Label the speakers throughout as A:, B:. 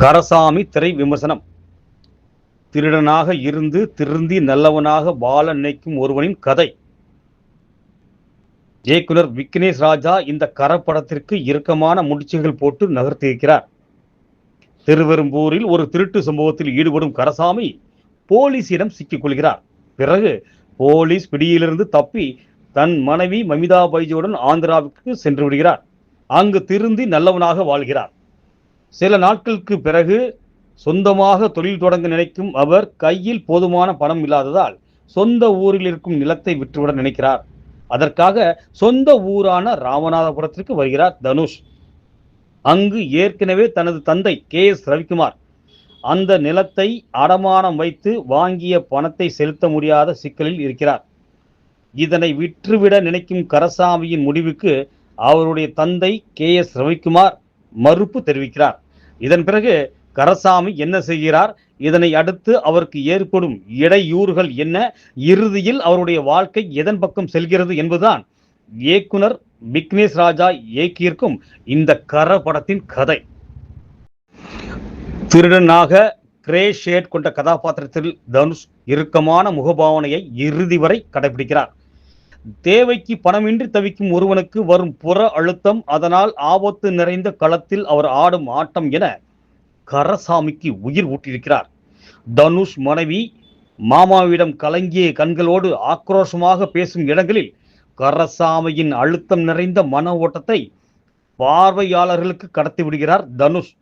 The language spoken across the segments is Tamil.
A: கரசாமி திரை விமர்சனம். திருடனாக இருந்து திருந்தி நல்லவனாக வாழ நினைக்கும் ஒருவனின் கதை. இயக்குனர் விக்னேஷ் ராஜா இந்த கரப்படத்திற்கு இறுக்கமான முடிச்சுகள் போட்டு நகர்த்தியிருக்கிறார். திருவெரும்பூரில் ஒரு திருட்டு சம்பவத்தில் ஈடுபடும் கரசாமி போலீசிடம் சிக்கிக் கொள்கிறார். பிறகு போலீஸ் பிடியிலிருந்து தப்பி தன் மனைவி மமிதா பைஜுவுடன் ஆந்திராவுக்கு சென்று விடுகிறார். அங்கு திருந்தி நல்லவனாக வாழ்கிறார். சில நாட்களுக்கு பிறகு சொந்தமாக தொழில் தொடங்க நினைக்கும் அவர் கையில் போதுமான பணம் இல்லாததால் சொந்த ஊரில் இருக்கும் நிலத்தை விற்றுவிட நினைக்கிறார். அதற்காக சொந்த ஊரான ராமநாதபுரத்திற்கு வருகிறார் தனுஷ். அங்கு ஏற்கனவே தனது தந்தை KS ரவிக்குமார் அந்த நிலத்தை அடமானம் வைத்து வாங்கிய பணத்தை செலுத்த முடியாத சிக்கலில் இருக்கிறார். இதனை விற்றுவிட நினைக்கும் கரசாமியின் முடிவுக்கு அவருடைய தந்தை KS ரவிக்குமார் மறுப்பு தெரிவிக்கிறார். இதன் பிறகு கரசாமி என்ன செய்கிறார், இதனை அடுத்து அவருக்கு ஏற்படும் இடையூறுகள் என்ன, இறுதியில் அவருடைய வாழ்க்கை எதன் பக்கம் செல்கிறது என்பதுதான் இயக்குனர் விக்னேஷ் ராஜா இயக்கியிருக்கும் இந்த கர படத்தின் கதை. திருடனாக கிரே ஷேட் கொண்ட கதாபாத்திரத்தில் தனுஷ் இறுக்கமான முகபாவனையை இறுதி வரை கடைபிடிக்கிறார். தேவைக்கு பணமின்றி தவிக்கும் ஒருவனுக்கு வரும் புற அழுத்தம், அதனால் ஆபத்து நிறைந்த களத்தில் அவர் ஆடும் ஆட்டம் என கரசாமிக்கு உயிர் ஊட்டியிருக்கிறார். தனுஷ் மனைவி மாமாவிடம் கலங்கிய கண்களோடு ஆக்ரோஷமாக பேசும் இடங்களில் கரசாமியின் அழுத்தம் நிறைந்த மன ஓட்டத்தை பார்வையாளர்களுக்கு கடத்தி விடுகிறார் தனுஷ்.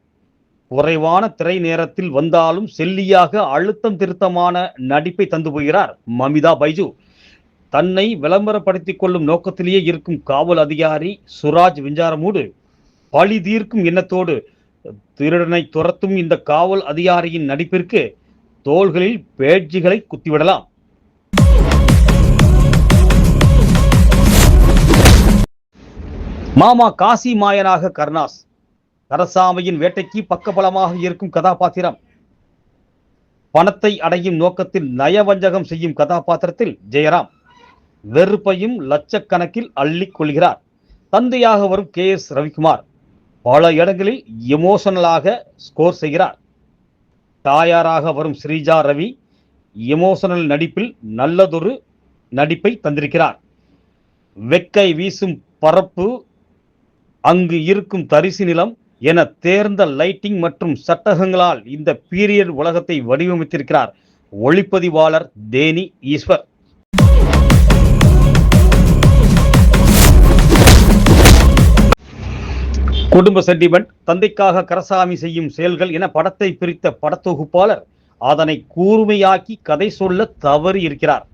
A: குறைவான திரை நேரத்தில் வந்தாலும் செல்லியாக அழுத்தம் திருத்தமான நடிப்பை தந்து போகிறார் மமிதா பைஜு. தன்னை விளம்பரப்படுத்திக் கொள்ளும் நோக்கத்திலேயே இருக்கும் காவல் அதிகாரி சுராஜ் விஞ்சாரமூடு பழி தீர்க்கும் எண்ணத்தோடு திருடனை துரத்தும் இந்த காவல் அதிகாரியின் நடிப்பிற்கு தோள்களில் பேட்ஜிகளை குத்திவிடலாம். மாமா காசி மாயனாக கருணாஸ் கரசாமியின் வேட்டைக்கு பக்கபலமாக இருக்கும் கதாபாத்திரம். பணத்தை அடையும் நோக்கத்தில் நயவஞ்சகம் செய்யும் கதாபாத்திரத்தில் ஜெயராம் வெறுப்பையும் லட்சக்கணக்கில் அள்ளிக் கொள்கிறார். தந்தையாக வரும் KS ரவிக்குமார் பல இடங்களில் எமோஷனலாக ஸ்கோர் செய்கிறார். தாயாராக வரும் ஸ்ரீஜா ரவி எமோஷனல் நடிப்பில் நல்லதொரு நடிப்பை தந்திருக்கிறார். வெக்கை வீசும் பரப்பு, அங்கு இருக்கும் தரிசு நிலம் என தேர்ந்த லைட்டிங் மற்றும் சட்டகங்களால் இந்த பீரியட் உலகத்தை வடிவமைத்திருக்கிறார் ஒளிப்பதிவாளர் தேனி ஈஸ்வர். குடும்ப சென்டிமெண்ட், தந்தைக்காக கரசாமி செய்யும் செயல்கள் என படத்தை பிரித்த படத்தொகுப்பாளர் அதனை கூர்மையாக்கி கதை சொல்ல தவறி இருக்கிறார்.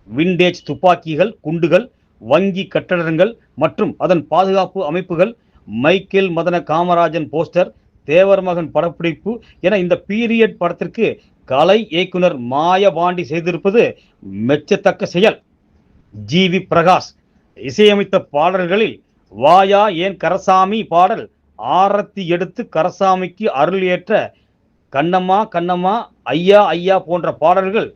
A: விண்டேஜ் துப்பாக்கிகள், குண்டுகள், வங்கி கட்டடங்கள் மற்றும் அதன் பாதுகாப்பு அமைப்புகள், மைக்கேல் மதன காமராஜன் போஸ்டர், தேவர் மகன் படப்பிடிப்பு என இந்த பீரியட் படத்திற்கு கலை இயக்குனர் மாயபாண்டி செய்திருப்பது மெச்சத்தக்க செயல். GV பிரகாஷ் இசையமைத்த பாடல்களில் வாயா ஏன் கரசாமி பாடல் ஆரத்தி எடுத்து கரசாமிக்கு அருள் ஏற்ற கண்ணம்மா கண்ணம்மா ஐயா ஐயா போன்ற பாடல்கள்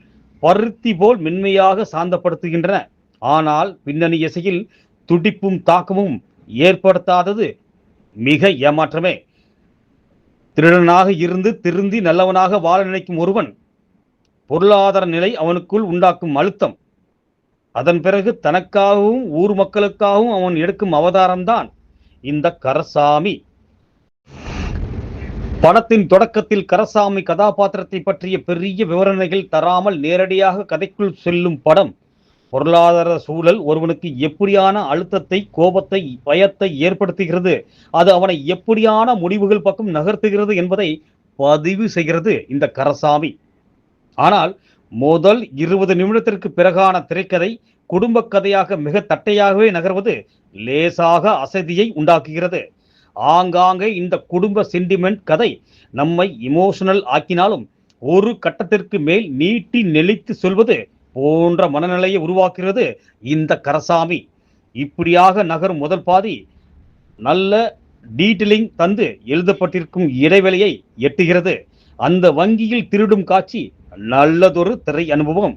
A: பருத்தி போல் மென்மையாக சாந்தப்படுத்துகின்றன. ஆனால் பின்னணி இசையில் துடிப்பும் தாக்கமும் ஏற்படுத்தாதது மிக ஏமாற்றமே. திருடனாக இருந்து திருந்தி நல்லவனாக வாழ நினைக்கும் ஒருவன் பொருளாதார நிலை அவனுக்குள் உண்டாக்கும் அழுத்தம், அதன் பிறகு தனக்காகவும் ஊர் மக்களுக்காகவும் அவன் எடுக்கும் அவதாரம்தான் இந்த கரசாமி. படத்தின் தொடக்கத்தில் கரசாமி கதாபாத்திரத்தை பற்றிய பெரிய விவரணைகள் தராமல் நேரடியாக கதைக்குள் செல்லும் படம் பொருளாதார சூழல் ஒருவனுக்கு எப்படியான அழுத்தத்தை, கோபத்தை, பயத்தை ஏற்படுத்துகிறது, அது அவனை எப்படியான முடிவுகள் பக்கம் நகர்த்துகிறது என்பதை பதிவு செய்கிறது இந்த கரசாமி. ஆனால் முதல் 20 நிமிடத்திற்கு பிறகான திரைக்கதை குடும்ப கதையாக மிக தட்டையாகவே நகர்வது லேசாக அசதியை உண்டாக்குகிறது. ஆங்காங்கே இந்த குடும்ப சென்டிமெண்ட் கதை நம்மை இமோஷனல் ஆக்கினாலும் ஒரு கட்டத்திற்கு மேல் நீட்டி நெளித்து சொல்வது போன்ற மனநிலையை உருவாக்குகிறது இந்த கரசாமி. இப்படியாக நகரும் முதல் பாதி நல்ல டீட்டெயிலிங் தந்து எழுதப்பட்டிருக்கும் இடைவெளியை எட்டுகிறது. அந்த வங்கியில் திருடும் காட்சி நல்லதொரு திரை அனுபவம்.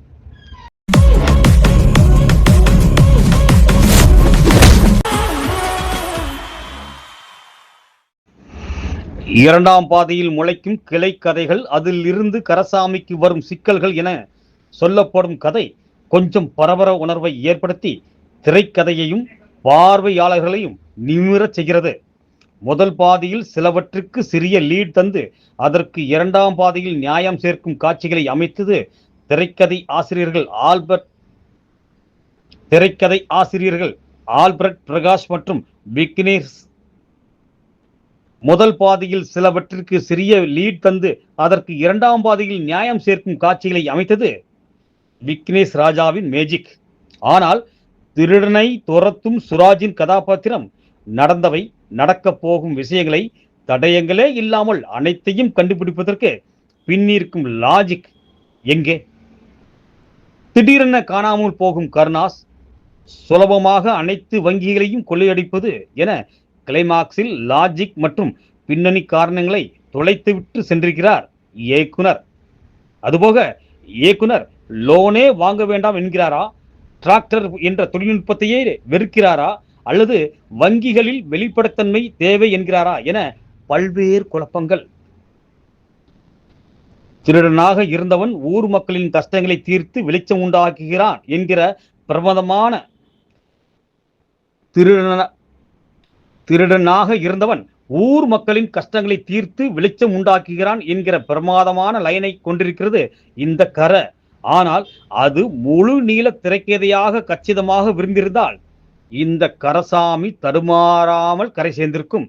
A: இரண்டாம் பாதையில் முளைக்கும் கிளை கதைகள், அதில் இருந்து கரசாமிக்கு வரும் சிக்கல்கள் என சொல்லப்படும் கதை கொஞ்சம் பரபர உணர்வை ஏற்படுத்தி திரைக்கதையையும் பார்வையாளர்களையும் நிமிரச் செய்கிறது. முதல் பாதியில் சிலவற்றுக்கு சிறிய லீட் தந்து அதற்கு இரண்டாம் பாதியில் நியாயம் சேர்க்கும் காட்சிகளை அமைத்தது திரைக்கதை ஆசிரியர்கள் ஆல்பர்ட் பிரகாஷ் மற்றும் விக்னேஷ். முதல் பாதியில் சிலவற்றிற்கு சிறிய லீட் தந்து அதற்கு இரண்டாம் பாதியில் நியாயம் சேர்க்கும் காட்சிகளை அமைத்தது விக்னேஷ் ராஜாவின் மேஜிக். ஆனால் திருடனை துரத்தும் சுராஜின் கதாபாத்திரம் நடந்தவை, நடக்கப் போகும் விஷயங்களை தடயங்களே இல்லாமல் அனைத்தையும் கண்டுபிடிப்பதற்கு பின்னிருக்கும் லாஜிக் எங்கே? திடீரென காணாமல் போகும் கருணாஸ், சுலபமாக அனைத்து வங்கிகளையும் கொள்ளையடிப்பது என கிளைமாக்ஸில் லாஜிக் மற்றும் பின்னணி காரணங்களை தொலைத்துவிட்டு சென்றிருக்கிறார் இயக்குனர். அதுபோக இயக்குனர் லோனே வாங்க வேண்டாம் என்கிறாரா, டிராக்டர் என்ற தொழில்நுட்பத்தையே வெறுக்கிறாரா, அல்லது வங்கிகளில் வெளிப்படைத்தன்மை தேவை என்கிறாரா என பல்வேறு குழப்பங்கள். திருடனாக இருந்தவன் ஊர் மக்களின் கஷ்டங்களை தீர்த்து வெளிச்சம் உண்டாக்குகிறான் என்கிற பிரபலமான திருடனாக இருந்தவன் ஊர் மக்களின் கஷ்டங்களை தீர்த்து வெளிச்சம் உண்டாக்குகிறான் என்கிற பிரமாதமான லைனை கொண்டிருக்கிறது இந்த கரை. ஆனால் அது முழு நீள திரைக்கதையாக கச்சிதமாக விரும்பியிருந்தால் இந்த கரசாமி தடுமாறாமல் கரை சேர்ந்திருக்கும்.